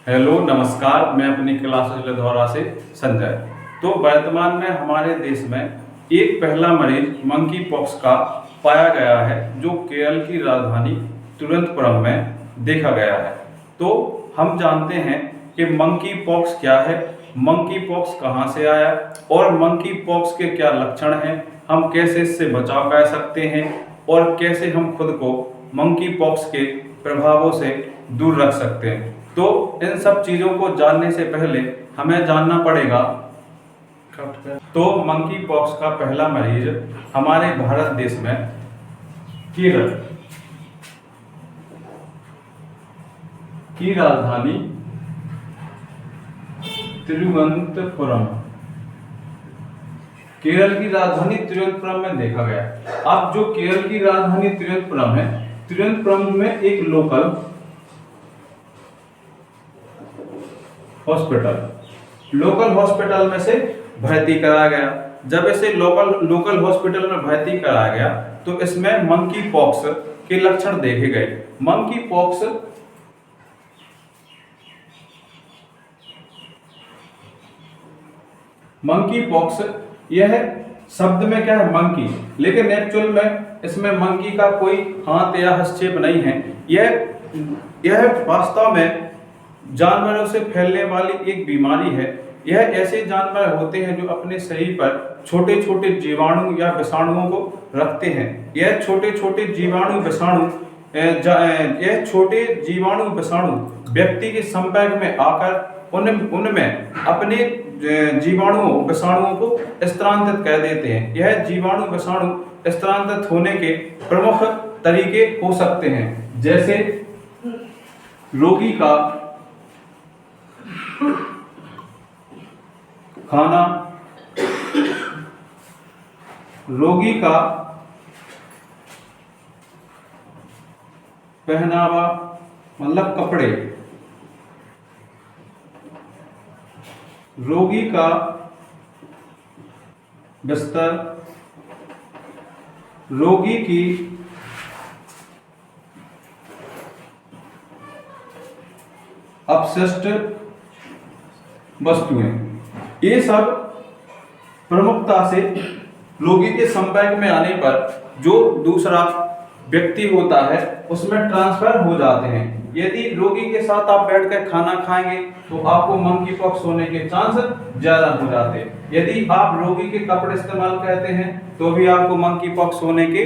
Hello नमस्कार, मैं अपनी क्लास लधौरा से संजय। तो वर्तमान में हमारे देश में एक पहला मरीज मंकी पॉक्स का पाया गया है जो केरल की राजधानी तिरुवनंतपुरम में देखा गया है। तो हम जानते हैं कि मंकी पॉक्स क्या है, मंकी पॉक्स कहाँ से आया और मंकी पॉक्स के क्या लक्षण हैं, हम कैसे इससे बचाव कर सकते हैं और कैसे हम खुद को मंकी पॉक्स के प्रभावों से दूर रख सकते हैं। तो इन सब चीजों को जानने से पहले हमें जानना पड़ेगा। तो मंकी पॉक्स का पहला मरीज हमारे भारत देश में केरल की राजधानी तिरुवनंतपुरम, केरल की राजधानी तिरुवनंतपुरम में देखा गया। अब जो केरल की राजधानी तिरुवनंतपुरम है, तिरुवनंतपुरम में एक लोकल हॉस्पिटल में से भर्ती कराया गया। जब इसे लोकल हॉस्पिटल में भर्ती कराया गया तो इसमें मंकी पॉक्स के लक्षण देखे गए। मंकी पॉक्स यह शब्द में क्या है मंकी, लेकिन एक्चुअल में इसमें मंकी का कोई हाथ या हस्तक्षेप नहीं है। यह वास्तव में जानवरों से फैलने वाली एक बीमारी है। यह ऐसे जानवर होते हैं जो अपने शरीर पर छोटे छोटे जीवाणु या विषाणुओं को रखते हैं। यह छोटे छोटे जीवाणु विषाणु व्यक्ति के संपर्क में आकर उनमें अपने विषाणुओं को स्थानांतरित कर देते हैं। यह जीवाणु विषाणु स्थानांतरित होने के प्रमुख तरीके हो सकते हैं, जैसे रोगी का खाना, रोगी का पहनावा मतलब कपड़े, रोगी का बिस्तर, रोगी की अपशिष्ट वस्तुएं, ये सब प्रमुखता से रोगी के संपर्क में आने पर जो दूसरा व्यक्ति होता है उसमें ट्रांसफर हो जाते हैं। यदि रोगी के साथ आप बैठकर खाना खाएंगे तो आपको मंकी पॉक्स होने के चांस ज्यादा हो जाते हैं। यदि आप रोगी के कपड़े इस्तेमाल करते हैं तो भी आपको मंकी पॉक्स होने के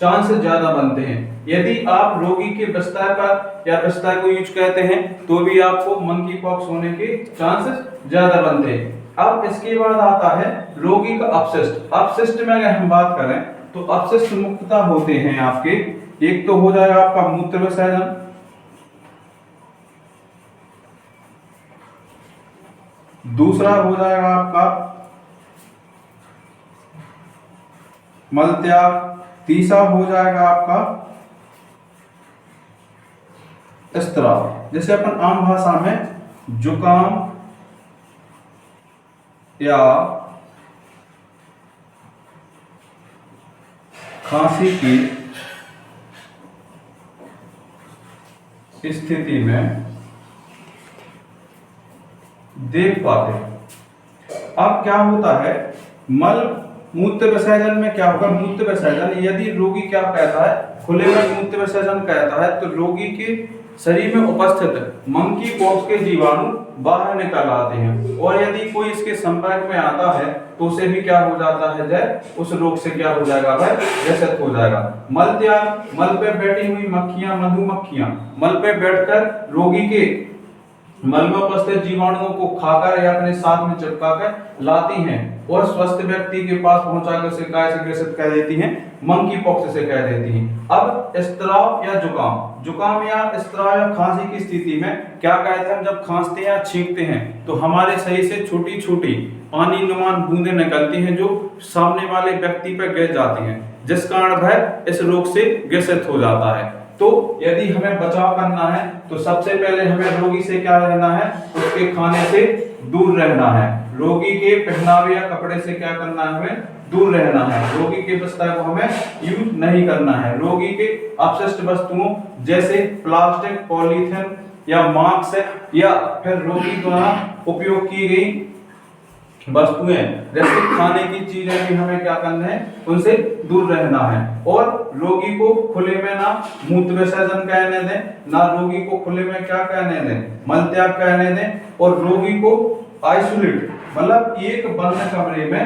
चांस ज्यादा बनते हैं। यदि आप रोगी के बिस्तर पर या बिस्तर को यूज करते हैं तो भी आपको मंकी पॉक्स होने के चांस ज्यादा बनते हैं। अब इसके बाद आता है रोगी का अपशिष्ट। अपशिष्ट में अगर हम बात करें तो अपशिष्ट मुख्यतः होते हैं आपके, एक तो हो जाएगा आपका मूत्र विसर्जन, दूसरा हो जाएगा आपका मल त्याग, तीसरा हो जाएगा आपका स्त्राव, जैसे अपन आम भाषा में जुकाम या खांसी की स्थिति में देख पाते हैं। अब क्या होता है मूत्र विसर्जन में क्या होगा, मूत्र विसर्जन यदि रोगी क्या कहता है खुले में मूत्र विसर्जन कहता है तो रोगी के शरीर में उपस्थित मंकी पॉक्स के जीवाणु बाहर निकल आते हैं, और यदि कोई इसके संपर्क में आता है तो उसे भी क्या हो जाता है, उस रोग से क्या हो जाएगा, वह ग्रसित हो जाएगा। मल त्याग, मल पे बैठी हुई मक्खियां, मधुमक्खियां मल पे बैठकर रोगी के मल में उपस्थित जीवाणुओं को खाकर या अपने साथ में चिपकाकर लाती हैं और स्वस्थ व्यक्ति के पास पहुंचाकर उसे काय से ग्रसित कर देती हैं, मंकी पॉक्स से कह देती हैं। अब स्त्राव या जुकाम या स्त्राव या खांसी की स्थिति में क्या कहते हैं, हम जब खांसते हैं या छींकते हैं तो हमारे शरीर से छोटी छोटी पानी नुमान बूंदें निकलती हैं जो सामने वाले व्यक्ति पर गिर जाती हैं, जिस कारण वह इस रोग से ग्रसित हो जाता है। तो यदि हमें बचाव करना है तो सबसे पहले हमें रोगी से क्या रहना है, उसके खाने से दूर रहना है। रोगी के पहनावे या कपड़े से क्या करना है, हमें दूर रहना है। रोगी के वस्त्र को हमें यूज नहीं करना है। रोगी के अपशिष्ट वस्तुओं जैसे प्लास्टिक, पॉलीथिन या मास्क या फिर रोगी द्वारा उपयोग की गई वस्तुएं जैसे खाने की चीजें भी हमें क्या करना है, उनसे दूर रहना है। और रोगी को खुले में ना मूत्र विसर्जन करने दें, ना रोगी को खुले में क्या करने दें, मल त्याग करने दें। और रोगी को आइसोलेट मतलब एक बंद कमरे में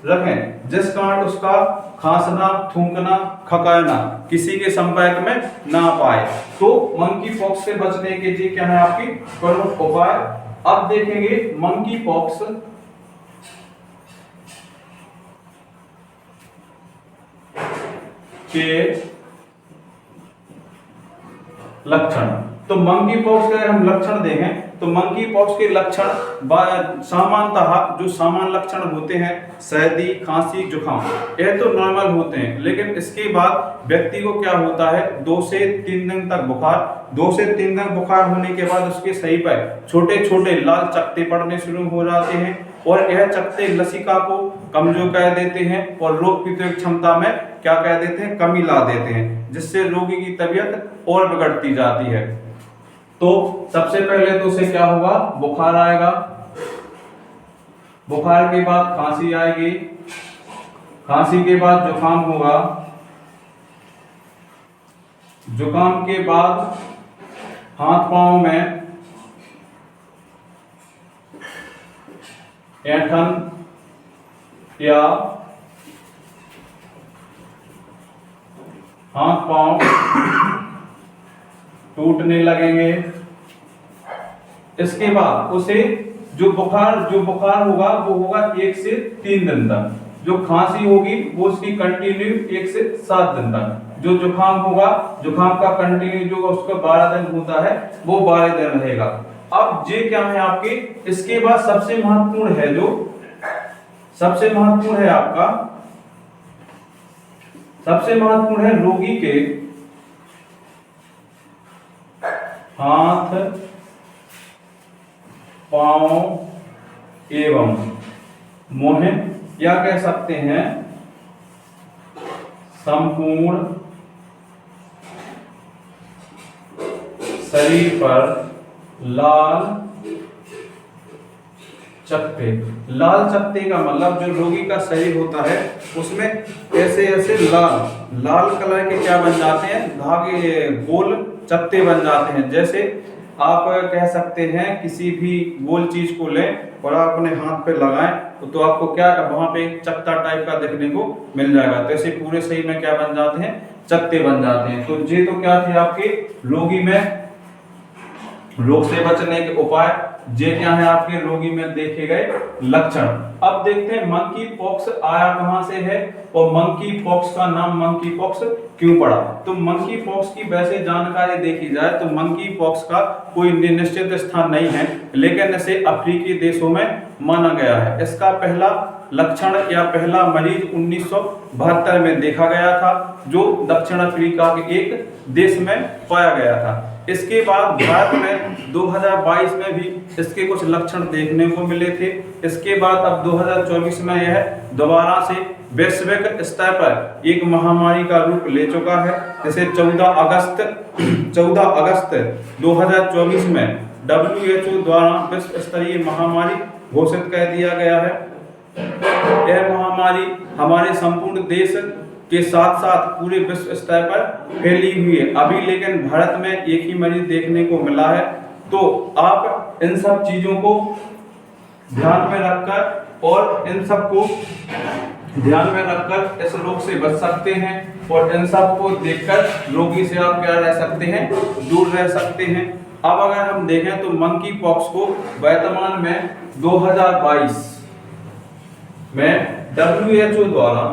रखें, जिस कारण उसका खांसना, थूकना, खकाना किसी के संपर्क में ना पाए। तो मंकी पॉक्स से बचने के लिए क्या है आपकी प्रमुख उपाय। अब देखेंगे मंकी पॉक्स के लक्षण। तो मंकी पॉक्स के हम लक्षण देखें तो मंकी पॉक्स के लक्षण सामान्यतः जो सामान्य लक्षण होते हैं, सर्दी, खांसी, जुकाम, यह तो नॉर्मल होते हैं। लेकिन इसके बाद व्यक्ति को क्या होता है, 2 से 3 दिन तक बुखार, 2 से 3 दिन बुखार होने के बाद उसके शरीर पर छोटे छोटे लाल चकत्ते पड़ने शुरू हो जाते हैं और यह चकत्ते लसिका को कमजोर कर देते हैं और रोग प्रतिरोधक क्षमता में क्या कर देते हैं, कमी ला देते हैं, जिससे रोगी की तबीयत और बिगड़ती जाती है। तो सबसे पहले तो उसे क्या होगा, बुखार आएगा, बुखार के बाद खांसी आएगी, खांसी के बाद जुकाम होगा, जुकाम के बाद हाथ पांव में ऐंठन या हाथ पांव टूटने लगेंगे। इसके बाद उसे जो बुखार होगा वो होगा 1 से 3 दिन तक। जो खांसी होगी वो उसकी कंटिन्यू 1 से 7 दिन तक। जो जुकाम होगा, जुकाम का कंटिन्यू जो उसका 12 दिन होता है वो 12 दिन रहेगा। अब ये क्या है आपके, इसके बाद सबसे महत्वपूर्ण है, जो सबसे महत्वपूर्ण है आपका, सबसे महत्वपूर्ण है रोगी के हाथ, पांव एवं मुंह या कह सकते हैं संपूर्ण शरीर पर लाल चकत्ते। लाल चकत्ते का मतलब जो रोगी का शरीर होता है उसमें ऐसे ऐसे लाल कलर के क्या बन जाते हैं, धागे, गोल चकत्ते बन जाते हैं। जैसे आप कह सकते हैं किसी भी गोल चीज को लें और आप अपने हाथ पे लगाएं तो आपको क्या वहां पे चकत्ता टाइप का देखने को मिल जाएगा। तो ऐसे पूरे शरीर में क्या बन जाते हैं, चकत्ते बन जाते हैं। तो ये तो क्या थे आपके रोगी में रोग से बचने के उपाय, ये क्या है आपके रोगी में देखे गए लक्षण। अब देखते हैं मंकी पॉक्स आया कहां से है और मंकी पॉक्स का नाम मंकी पॉक्स क्यों पड़ा। तो मंकी पॉक्स की वैसे जानकारी देखी जाए तो मंकी पॉक्स का कोई निश्चित स्थान नहीं है, लेकिन इसे अफ्रीकी देशों में माना गया है। इसका पहला लक्षण या पहला मरीज 1972 में देखा गया था, जो दक्षिण अफ्रीका के एक देश में पाया गया था। इसके बाद भारत में 2022 में भी इसके कुछ लक्षण देखने को मिले थे। इसके बाद अब 2024 में यह दोबारा से वैश्विक स्तर पर एक महामारी का रूप ले चुका है। जैसे 14 अगस्त 2024 में WHO द्वारा विश्व स्तरीय महामारी घोषित कर दिया गया है। यह महामारी हमारे संपूर्ण देश के साथ साथ पूरे विश्व स्तर पर फैली हुई है अभी, लेकिन भारत में एक ही मरीज देखने को मिला है। तो आप इन सब चीजों को ध्यान में रखकर और इन सब को ध्यान में रखकर इस रोग से बच सकते हैं और इन सब को देखकर रोगी से आप क्या रह सकते हैं, दूर रह सकते हैं। अब अगर हम देखें तो मंकी पॉक्स को वर्तमान में 2022 में WHO द्वारा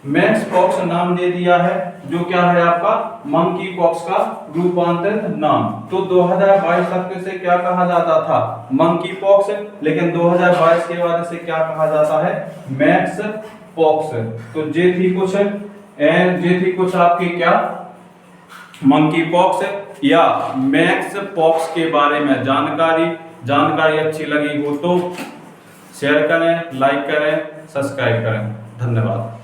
मैक्स पॉक्स नाम दे दिया है, जो क्या है आपका मंकी पॉक्स का रूपांतरित नाम। तो 2022 तक इसे क्या कहा जाता था, मंकी पॉक्स, लेकिन 2022 के बाद इसे क्या कहा जाता है, मैक्स पॉक्स। तो ये थी कुछ आपके क्या मंकी पॉक्स या मैक्स पॉक्स के बारे में जानकारी अच्छी लगी हो तो शेयर करें, लाइक करें, सब्सक्राइब करें। धन्यवाद।